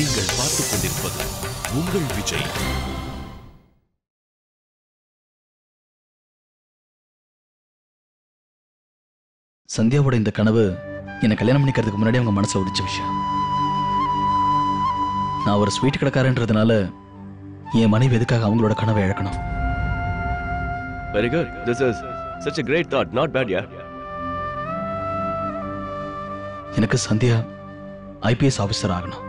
நீங்கள் பார்த்துக் கொண்டிருப்பது உங்கள் விஜய். சந்தியாவோட இந்த கனவு என்னை கல்யாணம் பண்ணிக்கிறதுக்கு முன்னாடி அவங்க மனசுல உடிச்ச விஷயம். நான் ஒரு ஸ்வீட் கடைக்காரன்றதுனால என் மனைவி எதுக்காக அவங்களோட கனவை இழக்கணும்? Very good. This is such a great thought. Not bad, yeah. எனக்கு சந்தியா IPS ஆபீசர் ஆகணும்.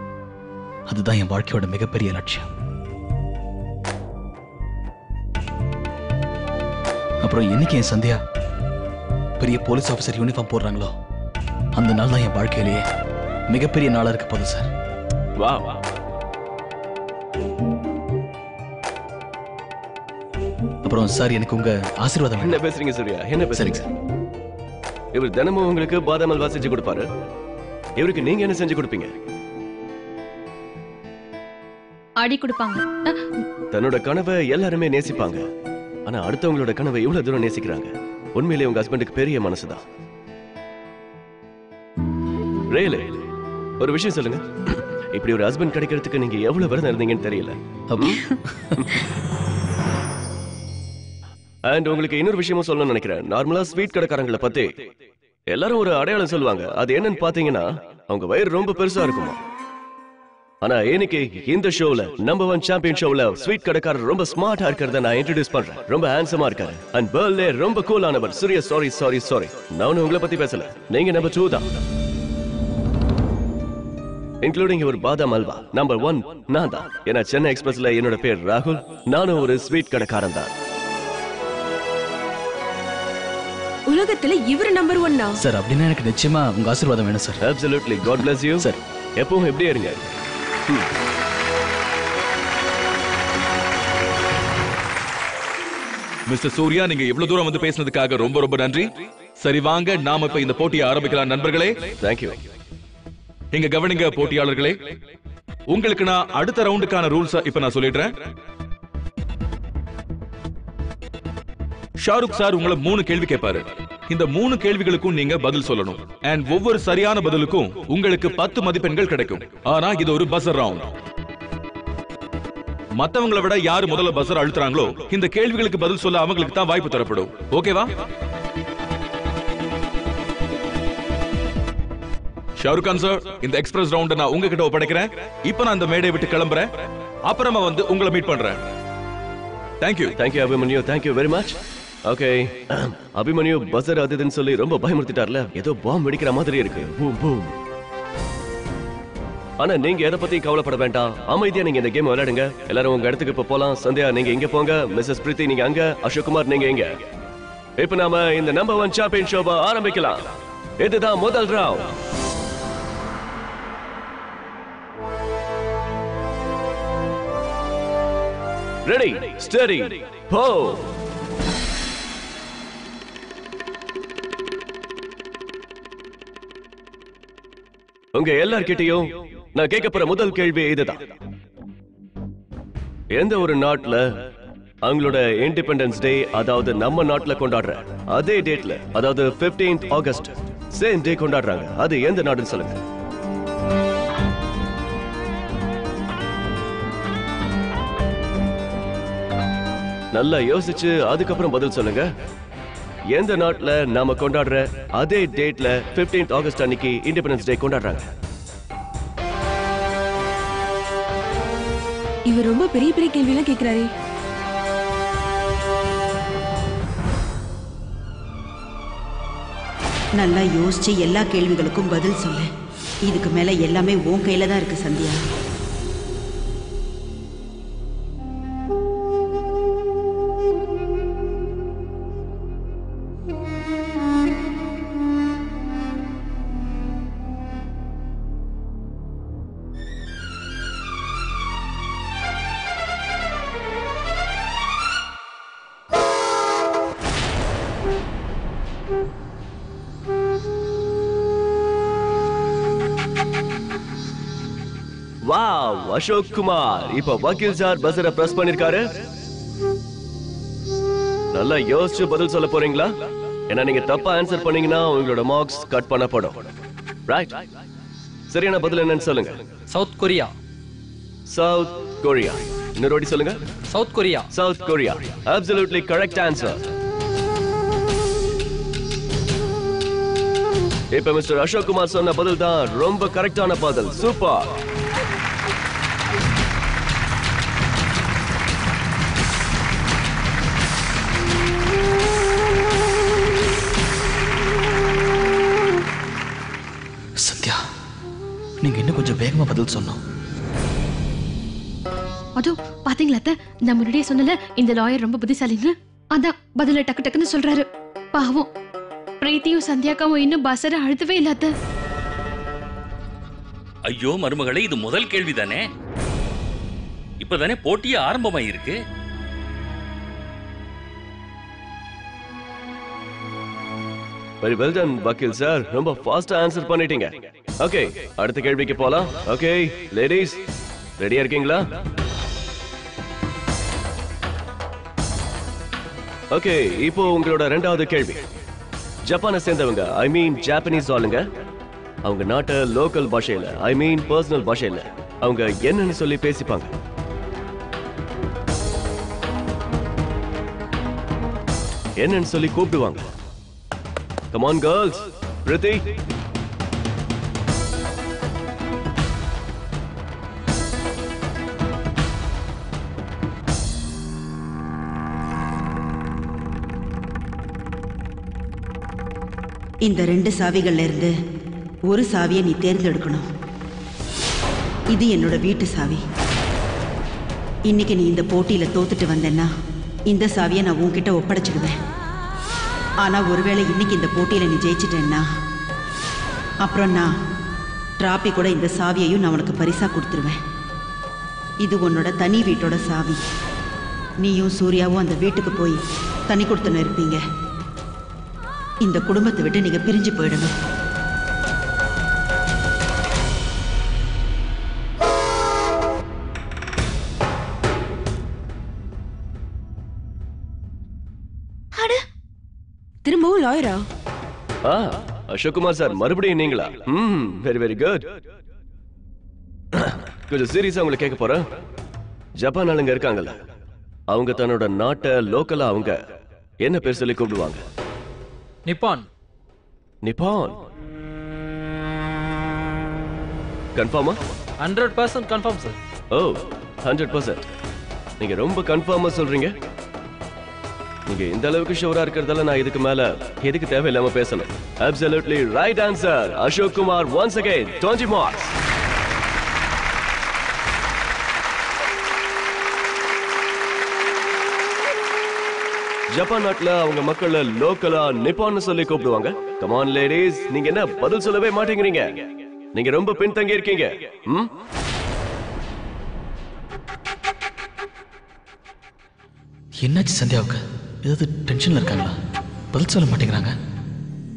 அதுதான் என் வாழ்க்கையோட மிகப்பெரிய லட்சியம். அப்புறம் என்னைக்கு என் சந்தியா பெரிய போலீஸ் ஆபீசர் யூனிஃபார்ம் போடுறாங்களோ அந்த நாள் தான் என் வாழ்க்கையிலேயே மிகப்பெரிய நாளா இருக்க போகுது சார். Wow. அப்புறம் சார் எனக்கு உங்க ஆசீர்வாதம். என்ன பேசுறீங்க சூர்யா? என்ன பேசுறீங்க? இவர் தினமும் உங்களுக்கு பாதாம் அல்வா செஞ்சு கொடுப்பாரு. இவருக்கு நீங்க என்ன செஞ்சு கொடுப்பீங்க? ஆடி கொடுப்பாங்க. தன்னோட கனவை எல்லாருமே நேசிப்பாங்க. ஆனா அடுத்தவங்களோட கனவை இவ்வளவு தூரம் நேசிக்கிறாங்க. உண்மையிலேயே உங்க ஹஸ்பண்டுக்கு பெரிய மனசுதான். ரேலே, ஒரு விஷயம் சொல்லுங்க. இப்படி ஒரு ஹஸ்பண்ட் கிடைக்கிறதுக்கு நீங்க எவ்வளவு விரதம் இருந்தீங்கன்னு தெரியல. அண்ட் உங்களுக்கு இன்னொரு விஷயமும் சொல்லணும்னு நினைக்கிறேன். நார்மலா ஸ்வீட் கடைக்காரங்களை பத்தி எல்லாரும் ஒரு அடையாளம் சொல்லுவாங்க. அது என்னன்னு பாத்தீங்கன்னா அவங்க வயிறு ரொம்ப பெருசா இருக்குமா. ஆனா இன்னைக்கு இந்த ஷோல நம்பர் 1 சாம்பியன் ஷோல ஸ்வீட் கடைக்காரர் ரொம்ப ஸ்மார்ட்டா இருக்கிறத நான் இன்ட்ரோடியூஸ் பண்றேன். ரொம்ப ஹேண்ட்ஸமா இருக்காரு. அண்ட் பேர்லே ரொம்ப கூலானவர். சூர்யா, சாரி. நான் உங்களை பத்தி பேசல. நீங்க நம்பர் 2 தான். இன்க்ளூடிங் ஒரு பாதாம் அல்வா நம்பர் 1 நான் தான். ஏன்னா சென்னை எக்ஸ்பிரஸ்ல என்னோட பேர் ராகுல். நானும் ஒரு ஸ்வீட் கடைக்காரன் தான். உலகத்துல இவர் நம்பர் 1 தான் சார். அப்படின்னா எனக்கு நிச்சயமா உங்க ஆசீர்வாதம் வேணும் sir. Absolutely. God bless you. Sir எப்பவும் எப்படியே இருங்க. மிஸ்டர் சூர்யா, நீங்க இவ்வளவு தூரம் வந்து பேசினதுக்காக ரொம்ப ரொம்ப நன்றி. சரி, வாங்க நாம இப்ப இந்த போட்டியை ஆரம்பிக்கலாம் நண்பர்களே. Thank you. இங்க கவனிங்க போட்டியாளர்களே. உங்களுக்கு நான் அடுத்த ரவுண்டுக்கான ரூல்ஸ் இப்ப நான் சொல்லிடுறேன். ஷாருக் சார் உங்களை 3 கேள்வி கேட்பாரு. இந்த 3 கேள்விகளுக்கும் நீங்க பதில் சொல்லணும். அண்ட் ஒவ்வொரு சரியான பதிலுக்கும் உங்களுக்கு 10 மதிப்பெண்கள் கிடைக்கும். ஆனா இது ஒரு பஸர் ரவுண்ட். மத்தவங்களை விட யாரு முதல்ல பஸர் அழுத்துறாங்களோ இந்த கேள்விகளுக்கு பதில் சொல்ல அவங்களுக்கு தான் வாய்ப்பு தரப்படும். ஓகேவா? ஷாருக் கான் சார், இந்த எக்ஸ்பிரஸ் ரவுண்ட் நான் உங்ககிட்ட ஒப்படைக்கிறேன். இப்போ நான் இந்த மேடையை விட்டு கிளம்புறேன். அப்புறமா வந்து உங்களை மீட் பண்றேன். Thank you. Thank you Abhimanyu. Thank you very much. Okay, Abhimanyu buzzer அதுன்னு சொல்லி ரொம்ப பயமுறுத்திட்டார்ல. ஏதோ பாம்பு வெடிக்கிற மாதிரி இருக்கு. Boom boom. ஆனா நீங்க எதை பத்தி கவலைப்பட வேண்டாம். அமைதியா நீங்க இந்த கேம் விளையாடுங்க. எல்லாரும் உங்க இடத்துக்கு இப்ப போலாம். சந்தியா நீங்க இங்க போங்க. மிஸ்ஸஸ் பிரீத்தி நீங்க அங்க. அசோக் குமார் நீங்க இங்க. இப்ப நாம இந்த நம்பர் 1 சாம்பியன் ஷோவை ஆரம்பிக்கலாம். இதுதான் முதல் ரவுண்ட். ரெடி, ஸ்டடி, போ. உங்க எல்லார்கிட்டயும் நான் கேட்க போற முதல் கேள்வி இதுதான். எந்த ஒரு நாட்டுல அவங்களோட இண்டிபெண்டன்ஸ் டே, அதாவது நம்ம நாட்டுல கொண்டாடுற அதே டேட்ல, அதாவது 15th ஆகஸ்ட் சேம் டே கொண்டாடுறாங்க, அது எந்த நாடுன்னு சொல்லுங்க. நல்லா யோசிச்சு அதுக்கப்புறம் பதில் சொல்லுங்க. எந்த நாட்டுல நாம கொண்டாடுற அதே டேட்ல 15th ஆகஸ்ட் அன்னைக்கு இண்டிபெண்டன்ஸ் டே கொண்டாடுறாங்க? இவர் ரொம்ப பெரிய பெரிய கேள்வி எல்லாம் கேக்குறாரே. நல்லா யோசிச்சு எல்லா கேள்விகளுக்கும் பதில் சொல்லு. இதுக்கு மேல எல்லாமே உன் கையில தான் இருக்கு சந்தியா. வாவ், அசோக் குமார் இப்ப வக்கீல் சார் பஸரை பிரஸ் பண்ணிருக்காரு. நல்லா யோசிச்சு பதில் சொல்ல போறீங்களா? ஏன்னா நீங்க தப்பா ஆன்சர் பண்ணீங்கன்னா உங்களோட மார்க்ஸ் கட் பண்ணப்படும். ரைட்? சரியான பதில் என்னன்னு சொல்லுங்க. South Korea. South Korea. இன்னொரு வாட்டி சொல்லுங்க. South Korea. South Korea. Absolutely correct answer. இப்ப மிஸ்டர் அசோக் குமார் சொன்ன பதில் தான் ரொம்ப கரெக்டான பதில். சூப்பர். சத்யா, நீங்க இன்னும் கொஞ்சம் வேகமா பதில் சொன்னோம். அதோ பாத்தீங்களா அத்தை, நான் முன்னாடியே சொன்னல இந்த லாயர் ரொம்ப புத்திசாலின்னு. அதான் பதில டக்கு டக்குன்னு சொல்றாரு. பாவம் பிரீத்தியும் சந்தியாக்காவும் இன்னும் பஸ்ஸரை அழுத்தவே இல்ல அத்தை. ஐயோ மருமகளே, இது முதல் கேள்விதானே. இப்பதானே போட்டியே ஆரம்பமாயிருக்கு. வெரி வெல் டன் வக்கீல் சார். ரொம்ப ஃபாஸ்டா ஆன்சர் பண்ணிட்டீங்க. ஓகே, அடுத்த கேள்விக்கு போலாம். ஓகே லேடிஸ், ரெடியா இருக்கீங்களா? ஓகே, இப்போ உங்களோட இரண்டாவது கேள்வி. ஜப்பானை சேர்ந்தவங்க, ஐ மீன் ஜாப்பனீஸ் ஆளுங்க, அவங்க நாட்டை லோக்கல் பாஷையில, ஐ மீன் பர்சனல் பாஷையில அவங்க என்னன்னு சொல்லி பேசிப்பாங்க. என்னன்னு சொல்லி கூப்பிடுவாங்க. Come on girls, Priti. இந்த 2 சாவிகள்ல இருந்து ஒரு சாவியை நீ தேர்ந்தெடுக்கணும். இது என்னோட வீட்டு சாவி. இன்னைக்கு நீ இந்த போட்டியில தோத்துட்டு வந்தேன்னா இந்த சாவியை நான் உன்கிட்ட ஒப்படைச்சிடுவேன். ஆனா ஒருவேளை இன்னைக்கு இந்த போட்டியில நீ ஜெயிச்சிட்டேன்னா அப்புறம் நான் டிராபி கூட இந்த சாவியையும் நான் உனக்கு பரிசா கொடுத்துருவேன். இது உன்னோட தனி வீட்டோட சாவி. நீயும் சூர்யாவும் அந்த வீட்டுக்கு போய் தனி கொடுத்துன்னு இருப்பீங்க. இந்த குடும்பத்தை விட்டு நீங்க பிரிஞ்சு போயிடணும். திரும்பவும் லாயரா? அசோக் குமார் சார், மறுபடியும் நீங்களா? Very very good. கொஞ்சம் சீரியஸா உங்களை கேட்க போறேன். ஜப்பான் ஆளுங்க இருக்காங்கல்ல, அவங்க தன்னோட நாட்டை லோக்கலா அவங்க என்ன பேர் சொல்லி கூப்பிடுவாங்க? நிப்பான். நிப்பான். கன்ஃபார்மா? 100% கன்ஃபார்ம் சார். ஓ 100%. நீங்க ரொம்ப கன்ஃபார்மா சொல்றீங்க. நீங்க இந்த அளவுக்கு ஷூரா இருக்கிறதால நான் இதுக்கு மேல எதுக்கு தேவையில்லாம பேசணும். Absolutely right answer. Ashok Kumar once again 20 marks. Japan நாட்டுல அவங்க மக்கள் லோக்கலா நிப்பான்னு சொல்லி கூப்பிடுவாங்க. Come on ladies, நீங்க என்ன பதில் சொல்லவே மாட்டேங்கிறீங்க? நீங்க ரொம்ப பின்தங்கி இருக்கீங்க. என்னாச்சு சந்தியாவுக்கு? ஏதாவது டென்ஷன்ல இருக்காங்களா? பதில் சொல்ல மாட்டேங்கிறாங்க.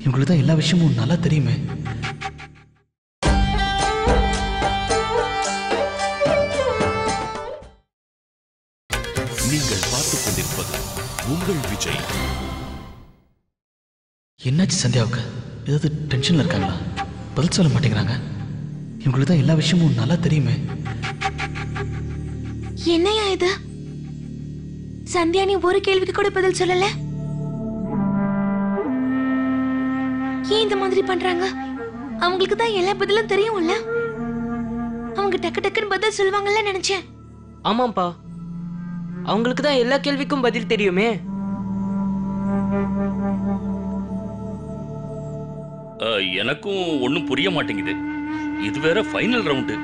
இவங்களுக்கு தான் எல்லா விஷயமும் நல்லா தெரியுமே. நீங்கள் பார்த்துக் கொண்டிருப்பது உங்கள் விஜய். என்னாச்சு சந்தியாவுக்கு? ஏதாவது டென்ஷன்ல இருக்காங்களா? பதில் சொல்ல மாட்டேங்கிறாங்க. இவங்களுக்கு தான் எல்லா விஷயமும் நல்லா தெரியுமே. என்னையா இது? சந்தியா நீ ஒரு கேள்விக்கு கூட பதில் சொல்லல. ஏன் இந்த மாதிரி பண்றாங்க? அவங்களுக்கு தான் எல்லா பதிலும் தெரியும்ல. அவங்க டக்கு டக்குன்னு பதில் சொல்லுவாங்கல்ல நினைச்சேன். ஆமாப்பா, அவங்களுக்கு தான் எல்லா கேள்விக்கும் பதில் தெரியுமே. எனக்கும் ஒன்னும் புரிய மாட்டேங்குது. இது வேற ஃபைனல் ரவுண்டு.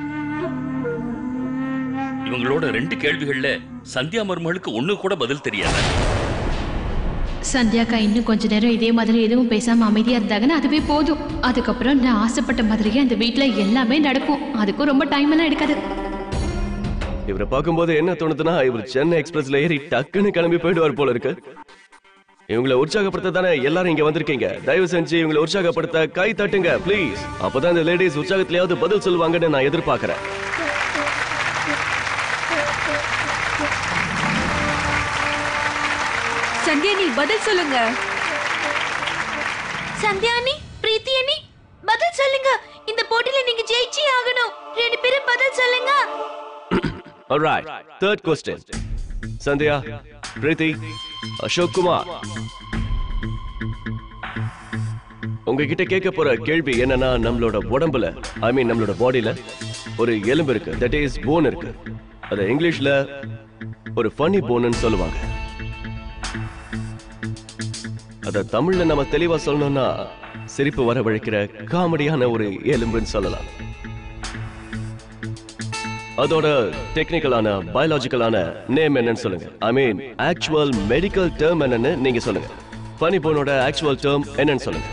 இவங்களோட 2 கேள்விகள்ல சந்தியா மருமகளுக்கு ஒண்ணு கூட பதில் தெரியாது. சந்தியாக்கா இன்னும் கொஞ்ச நேரம் இதே மாதிரி எதுவும் பேசாம அமைதியா இருந்தாங்கன்னா அதுவே போதும். அதுக்கப்புறம் நான் ஆசைப்பட்ட மாதிரியே அந்த வீட்டுல எல்லாமே நடக்கும். அதுக்கும் ரொம்ப டைம் எல்லாம் எடுக்காது. இவரை பார்க்கும்போது என்ன தோணுதுன்னா, இவர் சென்னை எக்ஸ்பிரஸ்ல ஏறி டக்குன்னு கிளம்பி போயிடுவார் போல இருக்கு. இவங்களை உற்சாகப்படுத்த தானே எல்லாரும் இங்க வந்திருக்கீங்க. தயவு செஞ்சு இவங்களை உற்சாகப்படுத்த கை தட்டுங்க ப்ளீஸ். அப்பதான் இந்த லேடிஸ் உற்சாகத்திலேயாவது பதில் சொல்லுவாங்கன்னு நான் எதிர்பார்க்கிறேன். சந்தியா நீ பதில் சொல்லுங்க. சந்தியா நீ, பிரீத்தி நீ பதில் சொல்லுங்க. இந்த போட்டியில நீங்க ஜெயிச்சே ஆகணும். 2 பேரும் பதில் சொல்லுங்க. Alright, third question. Sandhya, Preeti, Ashok Kumar. உங்ககிட்ட கேட்க போற கேள்வி என்னன்னா, நம்மளோட உடம்புல நம்மளோட பாடியில ஒரு எலும்பு இருக்கு, தட் இஸ் போன் இருக்கு. அது இங்கிலீஷ்ல ஒரு ஃபன்னி போன்னு சொல்லுவாங்க. அத தமிழ்ல நம்ம தெளிவா சொல்லணும்னா சிரிப்பு வரவழைக்கிற காமெடியான ஒரு எலும்புன்னு சொல்லலாம். அதோட டெக்னிக்கலான பயாலஜிக்கலான நேம் என்னன்னு சொல்லுங்க. ஆக்சுவல் மெடிக்கல் டேர்ம் என்னன்னு நீங்க சொல்லுங்க. ஃபன்னி போனோட ஆக்சுவல் டேர்ம் என்னன்னு சொல்லுங்க.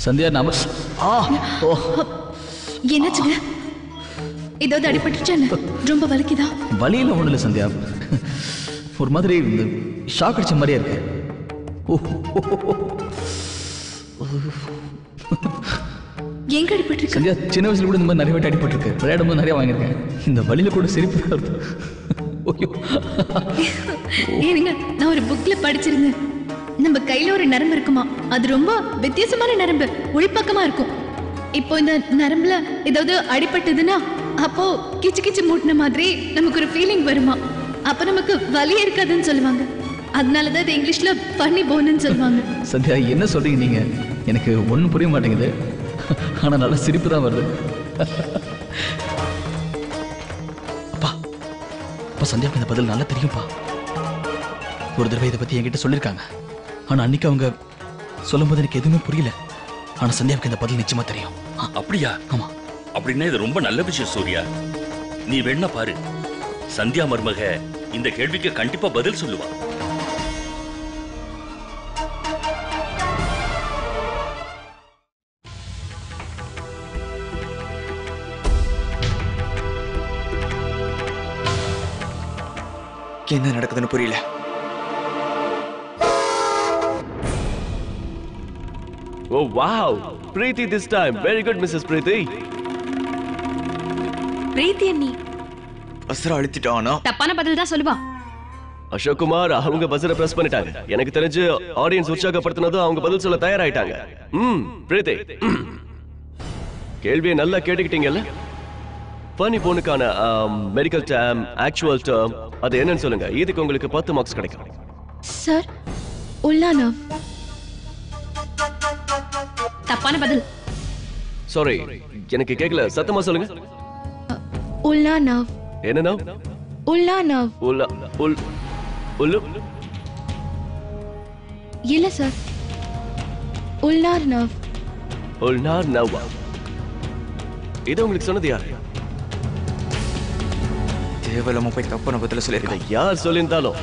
சந்தியா நாம என்னாச்சுங்க? ஏதாவது அடிபட்டுச்சா? ரொம்ப வலிக்குதா? வலியில ஒண்ணு இல்ல சந்தியா, ஒரு மாதிரி ஷாக் அடிச்ச மாதிரியா இருக்கு. எங்க அடிபட்டு? சந்தியா, சின்ன வயசுல கூட இந்த மாதிரி நிறைய வாட்டி அடிபட்டு இருக்கு. விளையாடும் போது நிறைய வாங்கியிருக்கேன். இந்த வலியில கூட சிரிப்பு வருது. ஏனுங்க, நான் ஒரு புக்ல படிச்சிருந்தேன். நம்ம கையில ஒரு நரம்பு இருக்குமா, அது ரொம்ப வித்தியாசமான நரம்பு, உள்பக்கமா இருக்கும். இப்போ இந்த நரம்புல ஏதாவது அடிபட்டதுன்னா அப்போ கிச்சு கிச்சு மூட்டின மாதிரி நமக்கு ஒரு ஃபீலிங் வருமா. அப்ப நமக்கு வலி இருக்காதுன்னு சொல்லுவாங்க. அதனாலதான் இது இங்கிலீஷ்ல ஃபன்னி போன்னு சொல்லுவாங்க. சந்தியா, என்ன சொல்றீங்க நீங்க? எனக்கு ஒண்ணும் புரிய மாட்டேங்குது. ஆனா நல்ல சிரிப்பு தான் வருது. அப்பா அப்பா, சந்தியாவுக்கு இந்த பதில் நல்லா தெரியும்பா. ஒரு தடவை இதை பத்தி என்கிட்ட சொல்லியிருக்காங்க. ஆனா அன்னைக்கு அவங்க சொல்லும்போது எனக்கு எதுவுமே புரியல. ஆனா சந்தியாவுக்கு இந்த பதில் நிச்சயமா தெரியும். அப்படியா? ஆமா. அப்படின்னா இது ரொம்ப நல்ல விஷயம் சூர்யா. நீ வேணா பாரு, சந்தியா மருமக இந்த கேள்விக்கு கண்டிப்பா பதில் சொல்லுவா. என்ன நடக்குதுன்னு புரியல. Oh wow, Preeti this time. Very good, Mrs. Preeti. பிரீத்தி அண்ணி அசரா அழுத்திட்டானா? தப்பான பதில் தான் சொல்லுவா. அசோக் குமார் அவங்க பஸ்ஸரை பிரஸ் பண்ணிட்டாங்க. எனக்கு தெரிஞ்சு ஆடியன்ஸ் உற்சாகப்படுத்தினதும் அவங்க பதில் சொல்ல தயாராயிட்டாங்க. பிரீத்தி, கேள்வியை நல்லா கேட்டுக்கிட்டீங்கல்ல? ஃபன்னி போனுக்கான மெடிக்கல் டேர்ம், ஆக்சுவல் டேர்ம் அது என்னன்னு சொல்லுங்க. இதுக்கு உங்களுக்கு 10 மார்க்ஸ் கிடைக்கும். சார், உள்ளானா? தப்பான பதில். சாரி, எனக்கு கேட்கல, சத்தமா சொல்லுங்க. உள்ளானா? என்ன நவ்? உள்ளானா? உள்ளு இல்ல சார், உள்நார் நர்வ். உள்நார் நர்வா? இது உங்களுக்கு சொன்னது யார்? தேவலமா போய் தப்பான பதில சொல்லிருக்காங்க. யார் சொல்லியிருந்தாலும்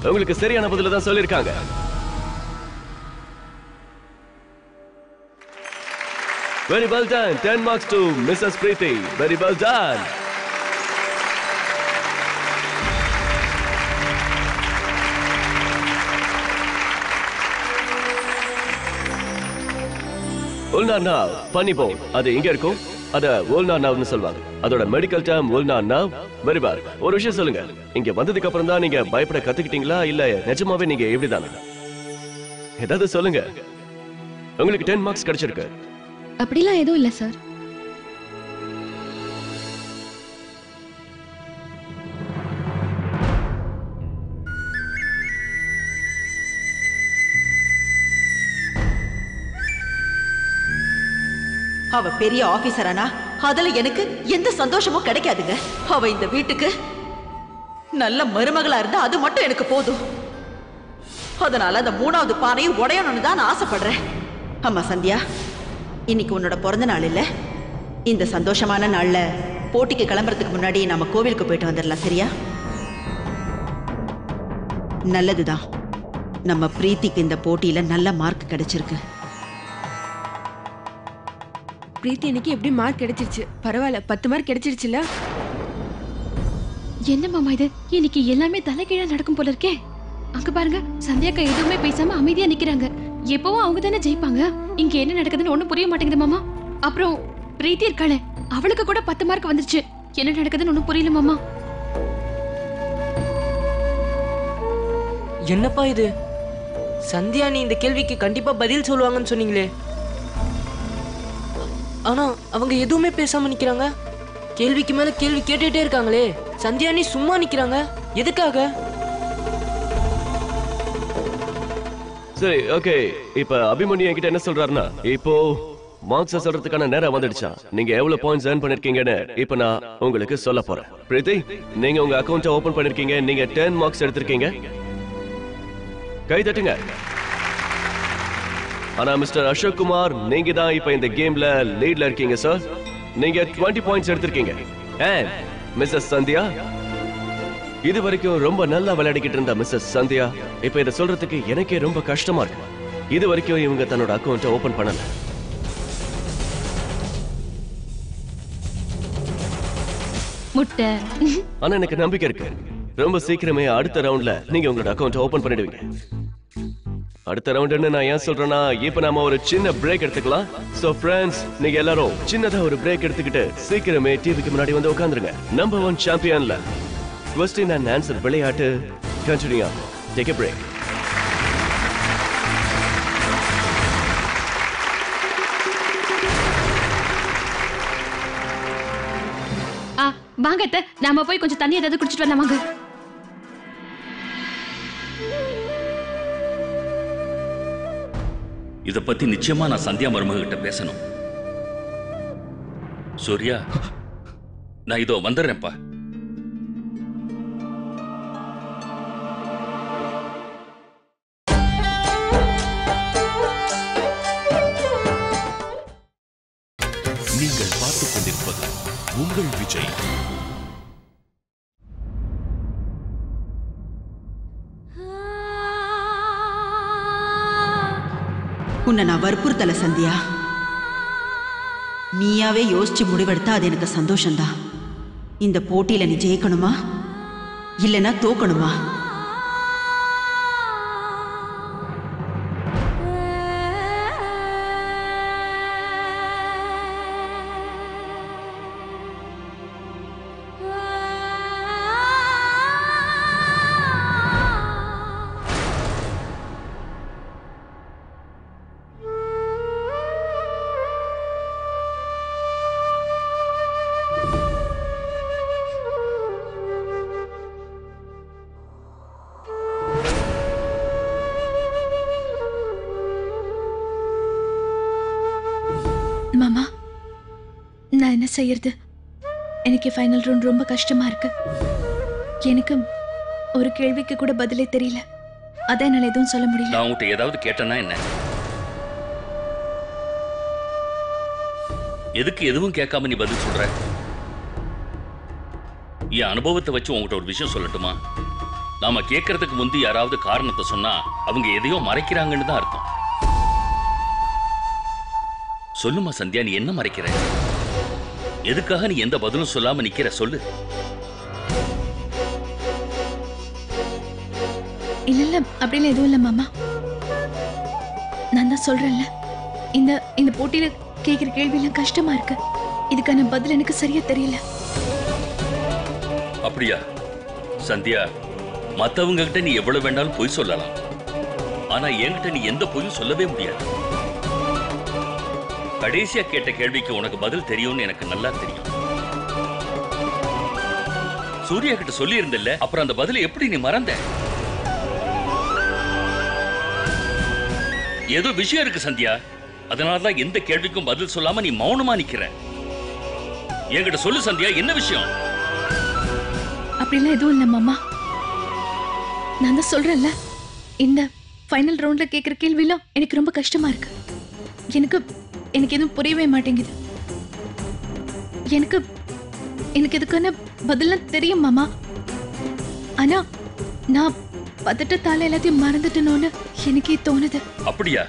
உங்களுக்கு சரியான பதில தான் சொல்லியிருக்காங்க. Very well done. 10 marks to Mrs. Preeti. Very well done. Ulnar nerve, funny bone, அது எங்க இருக்கும்? அத உல்னார் நர்வ்னு சொல்வாங்க. அதோட medical term ulnar nerve. Very well. ஒரு விஷயம் சொல்லுங்க, இங்க வந்ததுக்கு அப்புறம் தான் நீங்க பயப்பட கத்துக்கிட்டீங்களா இல்ல நிஜமாவே நீங்க எப்படிதானே? ஏதாவது சொல்லுங்க. உங்களுக்கு 10 மார்க்ஸ் கிடைச்சிருக்கு. அப்படிலாம் எதுவும் இல்ல சார். அவ பெரிய ஆபீசரானா அதுல எனக்கு எந்த சந்தோஷமும் கிடைக்காதுங்க. அவ இந்த வீட்டுக்கு நல்ல மருமகளா இருந்தா அது மட்டும் எனக்கு போதும். அதனால அந்த 3வது பானையும் உடையணும்னு தான் நான் ஆசைப்படுறேன். அம்மா சந்தியா, இன்னைக்கு உன்னோட பிறந்த நாள் இல்ல? இந்த சந்தோஷமான நாள்ல போட்டிக்கு கிளம்புறதுக்கு முன்னாடி நாம கோவிலுக்கு போயிட்டு வந்துடலாம், சரியா? நல்லதுதான். நம்ம பிரீத்திக்கு இந்த போட்டியில நல்ல மார்க் கிடைச்சிருக்கு. பிரீத்தி அன்னைக்கு எப்படி மார்க் கிடைச்சிருச்சு? பரவாயில்ல, 10 மார்க் கிடைச்சிருச்சுல. என்ன மாமா இது? இன்னைக்கு எல்லாமே தலைகீழா நடக்கும் போல இருக்கே. அங்க பாருங்க, சந்தியாக்கா எதுவுமே பேசாம அமைதியா நிக்கிறாங்க. எப்பவும் அவங்க தானே ஜெயிப்பாங்க. இங்க என்ன நடக்குதுன்னு ஒண்ணும் புரிய மாட்டேங்குது மாமா. அப்புறம் பிரீத்தி இருக்காளே, அவளுக்கு கூட 10 மார்க் வந்துருச்சு. என்ன நடக்குதுன்னு ஒண்ணும் புரியல மாமா. என்னப்பா இது? சந்தியா நீ இந்த கேள்விக்கு கண்டிப்பா பதில் சொல்லுவாங்கன்னு சொன்னீங்களே, ஆனா அவங்க எதுவுமே பேசாம நிக்கிறாங்க. கேள்விக்கு மேல கேள்வி கேட்டுட்டே இருக்காங்களே. சந்தியா நீ சும்மா நிக்கிறாங்க, எதுக்காக? சரி, ஓகே. இப்ப அபிமன்யு என்கிட்ட என்ன சொல்றாருன்னா, இப்போ மார்க்ஸ் சொல்றதுக்கான நேரம் வந்துடுச்சா? நீங்க எவ்வளவு பாயிண்ட்ஸ் earn பண்ணிருக்கீங்கன்னு இப்ப நான் உங்களுக்கு சொல்ல போறேன். பிரீத்தி, நீங்க உங்க அக்கவுண்ட ஓபன் பண்ணிருக்கீங்க. நீங்க 10 மார்க்ஸ் எடுத்திருக்கீங்க. கை தட்டுங்க. ஆனா மிஸ்டர் அசோக் குமார், நீங்க தான் இப்ப இந்த கேம்ல லீட்ல இருக்கீங்க சார். நீங்க 20 பாயிண்ட்ஸ் எடுத்திருக்கீங்க. and மிஸ்ஸஸ் சந்தியா, இது வரைக்கும் ரொம்ப நல்லா விளையாடிக்கிட்டு இருந்த மிஸ்ஸஸ் சந்தியா இப்ப இதை சொல்றதுக்கு எனக்கே ரொம்ப கஷ்டமா இருக்கு. இது வரைக்கும் இவங்க தன்னோட அக்கவுண்ட ஓபன் பண்ணல. முட்டை. ஆனா எனக்கு நம்பிக்கை இருக்கு, ரொம்ப சீக்கிரமே அடுத்த ரவுண்ட்ல நீங்க உங்களோட அக்கவுண்ட் ஓபன் பண்ணிடுவீங்க. அடுத்த ரவுண்ட் நான் ஏன் சொல்றேன்னா, இப்ப நாம ஒரு சின்ன பிரேக் எடுத்துக்கலாம். சோ ஃப்ரெண்ட்ஸ், நீங்க எல்லாரும் சின்னதா ஒரு பிரேக் எடுத்துக்கிட்டு சீக்கிரமே டிவிக்கு முன்னாடி வந்து உட்கார்ந்துருங்க. நம்பர் 1 சாம்பியன்ல question and answer விளையாட்டு கண்டினியூ ஆகும். Take a break. வாங்க அத்தை, நாம போய் கொஞ்சம் தண்ணி ஏதாவது குடிச்சிட்டு வரலாம் வாங்க. இத பத்தி நிச்சயமா நான் சந்தியா மருமக கிட்ட பேசணும். சூர்யா, நான் இதோ வந்துடுறேன்ப்பா. நீங்கள் பார்த்துக் கொண்டிருப்பது உங்கள் விஜய். உன்னை நான் வற்புறுத்தல சந்தியா. நீயாவே யோசிச்சு முடிவெடுத்தா அது எனக்கு சந்தோஷம்தான். இந்த போட்டியில நீ ஜெயிக்கணுமா இல்லைன்னா தோக்கணுமா? மாமா, நான் என்ன செய்யறது? எனக்கு ஃபைனல் ரவுண்ட் ரொம்ப கஷ்டமா இருக்கு. எனக்கு ஒரு கேள்விக்கு கூட பதிலே தெரியல. அதான் என்னால எதுவும் சொல்ல முடியல. நான் உன்கிட்ட ஏதாவது கேட்டேன்னா என்ன? எதுக்கு எதுவும் கேட்காம நீ பதில் சொல்ற? என் அனுபவத்தை வச்சு உங்ககிட்ட ஒரு விஷயம் சொல்லட்டுமா? நாம கேட்கறதுக்கு முந்தி யாராவது காரணத்தை சொன்னா அவங்க எதையோ மறைக்கிறாங்கன்னு தான் அர்த்தம். சொல்லுமா சந்தியா, நீ என்ன மறைக்கிற? எதுக்காக நீ எந்த பதிலும் சொல்லாம நிக்கிற? சொல்லு. இல்ல இல்ல, அப்படிலாம் எதுவும் இல்ல மாமா. நான் தான் சொல்றேன்ல, இந்த போட்டியில கேக்குற கேள்வி எல்லாம் கஷ்டமா இருக்கு. இதுக்கான பதில் எனக்கு சரியா தெரியல. அப்படியா சந்தியா? மத்தவங்க கிட்ட நீ எவ்வளவு வேண்டாலும் பொய் சொல்லலாம், ஆனா என்கிட்ட நீ எந்த பொய்யும் சொல்லவே முடியாது. கடைசியா கேட்ட கேள்விக்கு உனக்கு பதில் தெரியும்னு எனக்கு நல்லா தெரியும். சூர்யா கிட்ட சொல்லி இருந்தல்ல, அப்புறம் அந்த பதிலை எப்படி நீ மறந்த? ஏதோ விஷயம் இருக்கு சந்தியா, அதனாலதான் எந்த கேள்விக்கும் பதில் சொல்லாம நீ மௌனமா நிக்கிற. என்கிட்ட சொல்லு சந்தியா, என்ன விஷயம்? அப்படிலாம் எதுவும் இல்ல மாமா. நான் தான் சொல்றேன்ல, இந்த ஃபைனல் ரவுண்ட்ல கேக்குற கேள்விலாம் எனக்கு ரொம்ப கஷ்டமா இருக்கு. எனக்கு எதுவும் புரியவே மாட்டேங்குது. எனக்கு இதுக்கான பதிலாம் தெரியும் மாமா. ஆனா நான் பதட்டத்தால எல்லாத்தையும் மறந்துட்டேனோன்னு எனக்கே தோணுது. அப்படியா?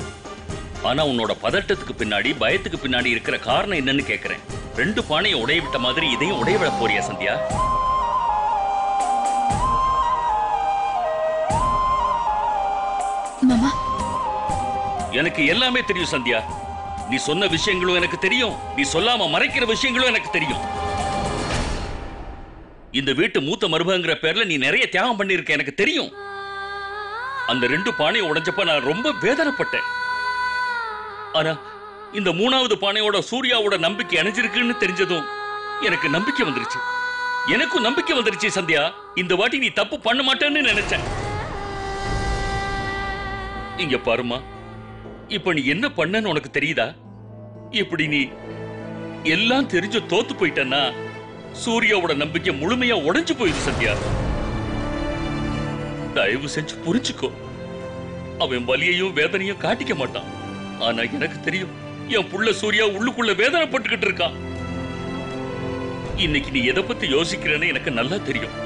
ஆனா உன்னோட பதட்டத்துக்கு பின்னாடி, பயத்துக்கு பின்னாடி இருக்கிற காரணம் என்னன்னு கேக்குறேன். 2 பானையை உடைய விட்ட மாதிரி இதையும் உடைய விட போறியா சந்தியா? மாமா, எனக்கு எல்லாமே தெரியும் சந்தியா. நீ சொன்ன விஷயங்களும் எனக்கு தெரியும், நீ சொல்லாம மறைக்கிற விஷயங்களும் எனக்கு தெரியும். இந்த வீட்டு மூத்த மருமகங்கிற பேர்ல நீ நிறைய தியாகம் பண்ணிருக்க எனக்கு தெரியும். அந்த 2 பானையை உடைஞ்சப்ப நான் ரொம்ப வேதனைப்பட்டேன். ஆனா இந்த 3வது பானையோட சூர்யாவோட நம்பிக்கை இணைஞ்சிருக்குன்னு தெரிஞ்சதும் எனக்கு நம்பிக்கை வந்துருச்சு. எனக்கும் நம்பிக்கை வந்துருச்சு சந்தியா. இந்த வாட்டி நீ தப்பு பண்ண மாட்டேன்னு நினைச்சேன். இங்க பாருமா, இப்ப நீ என்ன பண்ணன்னு உனக்கு தெரியுதா? இப்படி நீ எல்லாம் தெரிஞ்சு தோத்து போயிட்டன்னா சூர்யாவோட நம்பிக்கை முழுமையா உடைஞ்சு போயிடுது சந்தியா. தயவு செஞ்சு புரிஞ்சுக்கோ. அவன் வலியையும் வேதனையும் காட்டிக்க மாட்டான். ஆனா எனக்கு தெரியும், என் புள்ள சூர்யா உள்ளுக்குள்ள வேதனைப்பட்டுக்கிட்டு இருக்கான். இன்னைக்கு நீ எதை பத்தி யோசிக்கிறேன்னு எனக்கு நல்லா தெரியும்.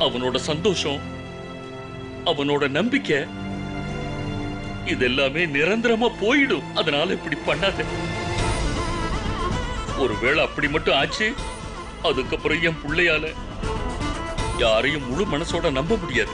அவனோட சந்தோஷம், அவனோட நம்பிக்கை இதெல்லாமே நிரந்தரமா போயிடும். அதனால இப்படி பண்ணாத. ஒருவேளை அப்படி மட்டும் ஆச்சு, அதுக்கப்புறம் என் பிள்ளையால யாரையும் முழு மனசோட நம்ப முடியாது.